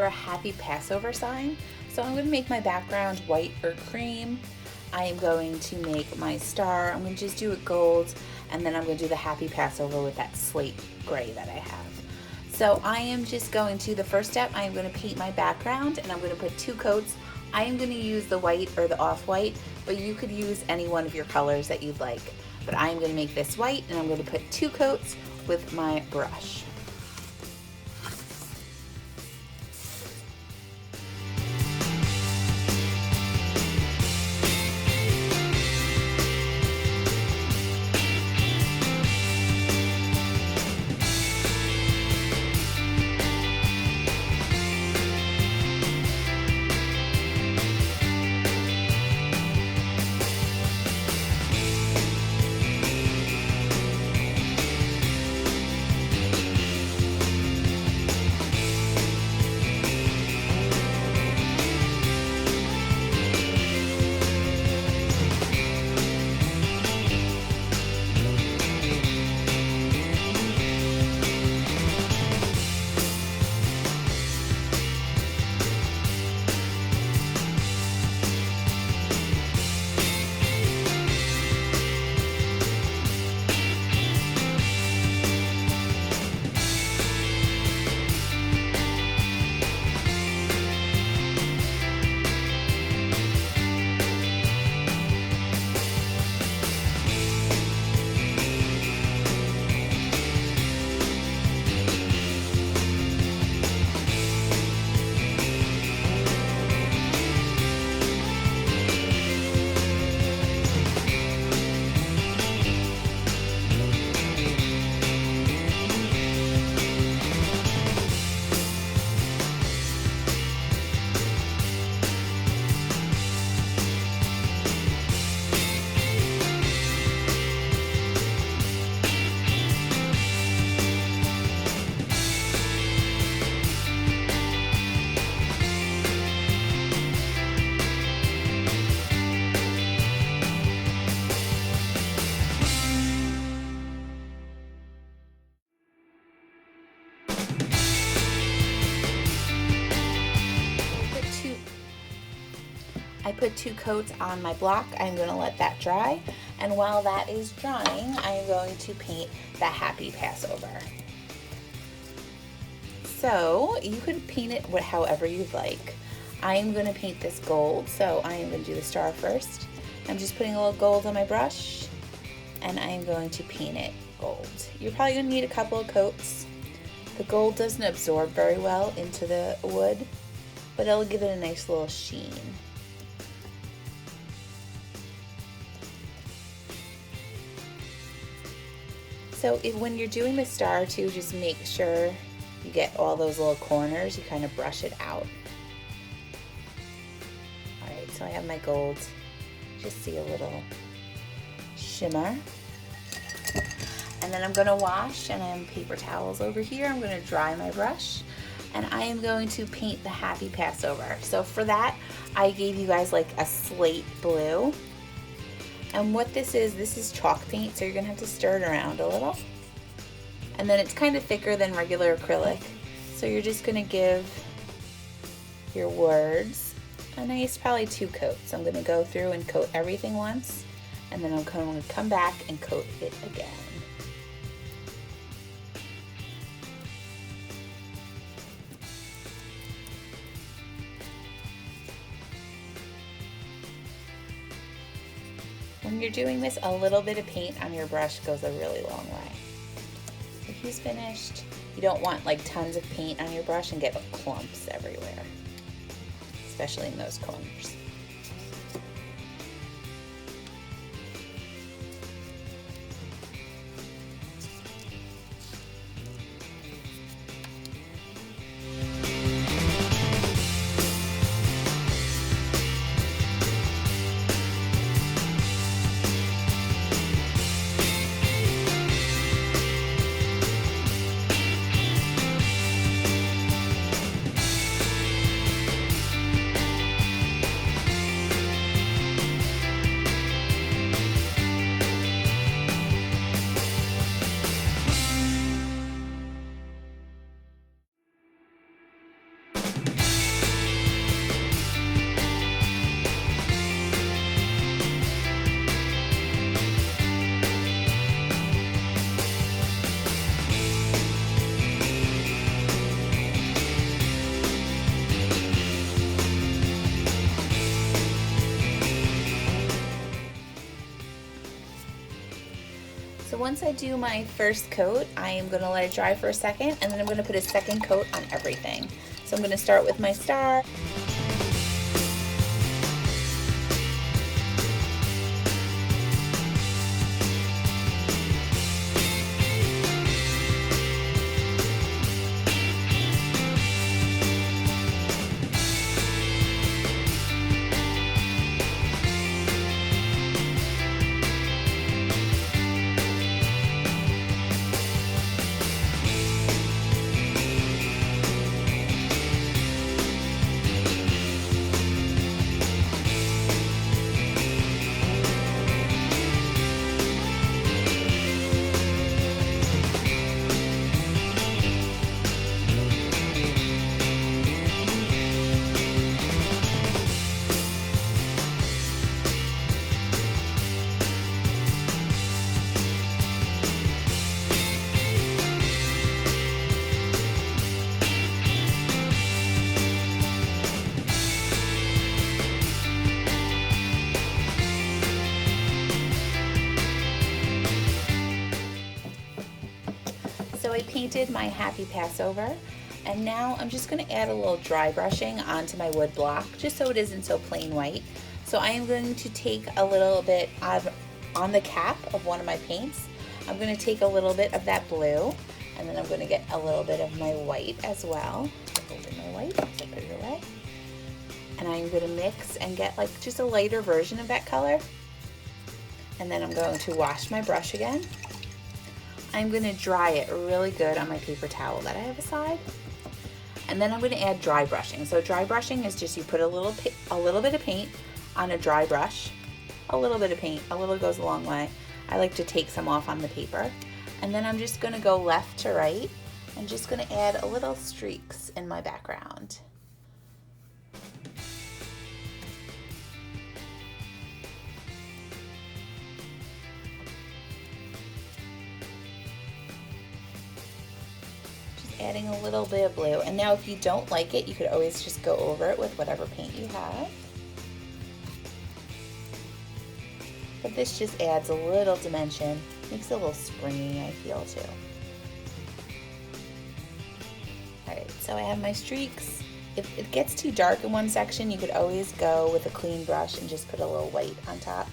for a happy Passover sign. So I'm going to make my background white or cream. I am going to make my star, I'm going to just do it gold, and then I'm going to do the happy Passover with that slate gray that I have. So I am just going to, the first step, I am going to paint my background, and I'm going to put 2 coats. I am going to use the white or the off-white, but you could use any one of your colors that you'd like. But I am going to make this white, and I'm going to put 2 coats with my brush. I put 2 coats on my block. I'm going to let that dry, and while that is drying, I'm going to paint the happy Passover. So you could paint it however you'd like. I am going to paint this gold, so I am going to do the star first. I'm just putting a little gold on my brush, and I am going to paint it gold. You're probably going to need a couple of coats. The gold doesn't absorb very well into the wood, but it'll give it a nice little sheen. So when you're doing the star too, just make sure you get all those little corners, you kind of brush it out. Alright, so I have my gold. Just see a little shimmer. And then I'm going to wash, and I have paper towels over here. I'm going to dry my brush, and I am going to paint the happy Passover. So for that, I gave you guys like a slate blue. And what this is chalk paint, so you're going to have to stir it around a little. And then it's kind of thicker than regular acrylic. So you're just going to give your words a nice, probably 2 coats. I'm going to go through and coat everything once, and then I'm going to come back and coat it again. When you're doing this, a little bit of paint on your brush goes a really long way. So he's finished. You don't want like tons of paint on your brush and get clumps everywhere, especially in those corners. So once I do my first coat, I am going to let it dry for a second, and then I'm going to put a second coat on everything. So I'm going to start with my star. So I painted my Happy Passover, and now I'm just going to add a little dry brushing onto my wood block just so it isn't so plain white. So I am going to take a little bit on the cap of one of my paints. I'm going to take a little bit of that blue, and then I'm going to get a little bit of my white as well. Open my white, so put it away. And I'm going to mix and get like just a lighter version of that color. And then I'm going to wash my brush again. I'm going to dry it really good on my paper towel that I have aside. And then I'm going to add dry brushing. So dry brushing is just you put a little bit of paint on a dry brush. A little bit of paint, a little goes a long way. I like to take some off on the paper. And then I'm just going to go left to right and just going to add a little streaks in my background. Adding a little bit of blue, and now if you don't like it, you could always just go over it with whatever paint you have. But this just adds a little dimension, makes it a little springy, I feel too. Alright, so I have my streaks. If it gets too dark in one section, you could always go with a clean brush and just put a little white on top.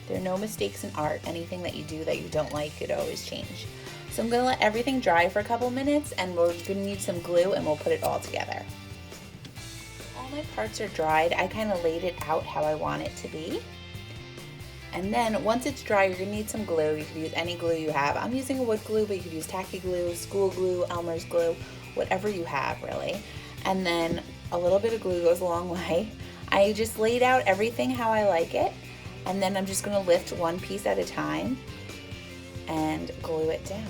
There are no mistakes in art. Anything that you do that you don't like could always change. So I'm going to let everything dry for a couple minutes, and we're going to need some glue, and we'll put it all together. All my parts are dried. I kind of laid it out how I want it to be. And then once it's dry, you're going to need some glue. You can use any glue you have. I'm using a wood glue, but you could use tacky glue, school glue, Elmer's glue, whatever you have really. And then a little bit of glue goes a long way. I just laid out everything how I like it, and then I'm just going to lift one piece at a time and glue it down.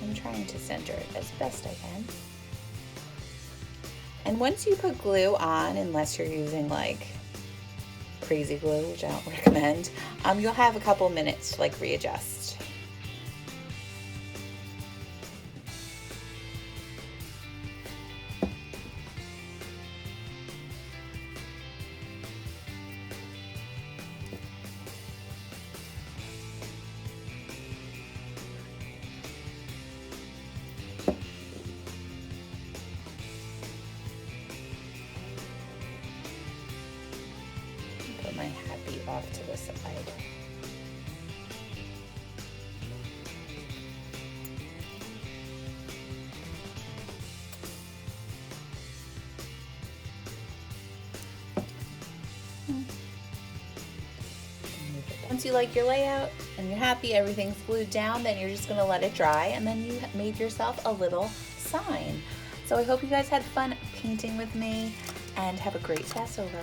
I'm trying to center it as best I can. And once you put glue on, unless you're using like crazy glue, which I don't recommend, you'll have a couple minutes to like readjust. Put my Happy off to the side. Once you like your layout and you're happy, everything's glued down, then you're just going to let it dry, and then you made yourself a little sign. So I hope you guys had fun painting with me, and have a great Passover.